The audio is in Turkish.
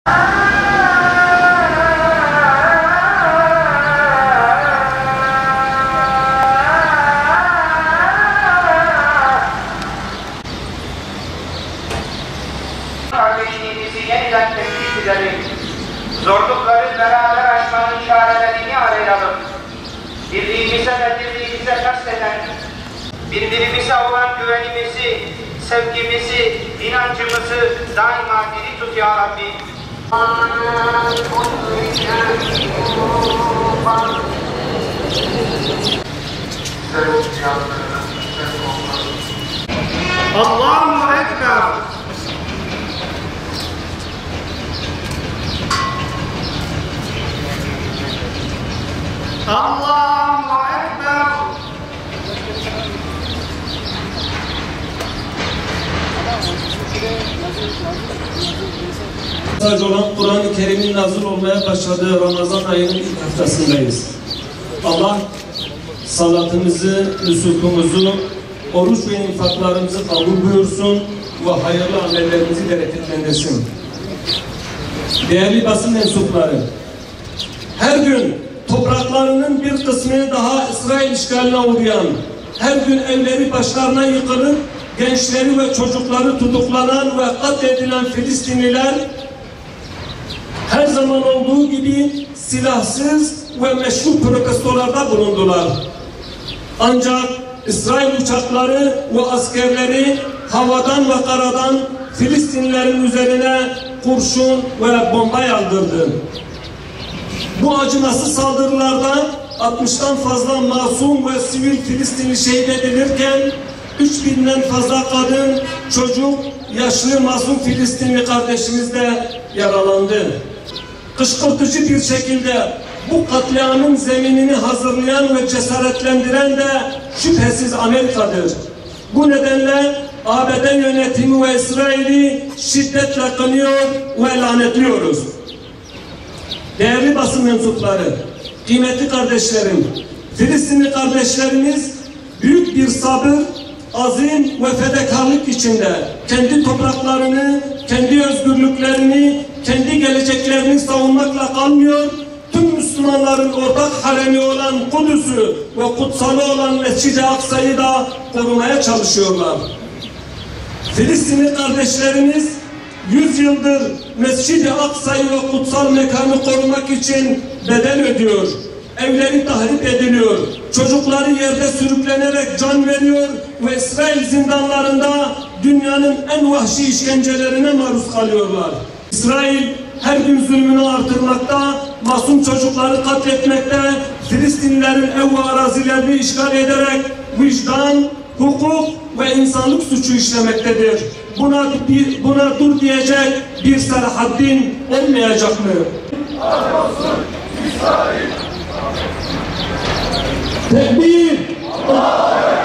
Kardeşliğimizi yeniden tespit edelim. Zorlukları beraber aşmanın çarelerini arayalım. Birliğimize ve dirliğimize kasteden, birbirimize olan güvenimizi, sevgimizi, inancımızı daima diri tut ya Rabbi. Allahu Ekber. Allahu Ekber. Sadece olan Kur'an-ı Kerim'in nazil olmaya başladığı Ramazan ayının ilk haftasındayız. Allah salatımızı, nusukumuzu, oruç ve infaklarımızı kabul buyursun ve hayırlı amellerimizi bereketlendirsin. Değerli basın mensupları, her gün topraklarının bir kısmını daha İsrail işgaline uğrayan, her gün evleri başlarına yıkılıp gençleri ve çocukları tutuklanan ve katledilen Filistinliler her zaman olduğu gibi silahsız ve meşru protestolarda bulundular. Ancak İsrail uçakları ve askerleri havadan ve karadan Filistinlilerin üzerine kurşun ve bomba yağdırdı. Bu acımasız saldırılarda 60'tan fazla masum ve sivil Filistinli şehit edilirken 3000'den fazla kadın, çocuk, yaşlı masum Filistinli kardeşimiz de yaralandı. Kışkırtıcı bir şekilde bu katliamın zeminini hazırlayan ve cesaretlendiren de şüphesiz Amerika'dır. Bu nedenle ABD yönetimi ve İsrail'i şiddetle kınıyor ve lanetliyoruz. Değerli basın mensupları, kıymetli kardeşlerim, Filistinli kardeşlerimiz büyük bir sabır, azim ve fedakarlık içinde kendi topraklarını, kendi özgürlüklerini, kendi geleceklerini savunmakla kalmıyor, tüm Müslümanların ortak haremi olan Kudüs'ü ve kutsalı olan Mescid-i Aksa'yı da korumaya çalışıyorlar. Filistinli kardeşlerimiz 100 yıldır Mescid-i Aksa'yı ve kutsal mekanı korumak için bedel ödüyor. Evleri tahrip ediliyor. Çocukları yerde sürüklenerek can veriyor ve İsrail zindanlarında dünyanın en vahşi işkencelerine maruz kalıyorlar. İsrail her gün zulmünü artırmakta, masum çocukları katletmekte, Filistinlilerin ev ve arazilerini işgal ederek vicdan, hukuk ve insanlık suçu işlemektedir. Buna dur diyecek bir Selahaddin olmayacak mı? Olsun İsrail! Tekbir! Allahu Ekber!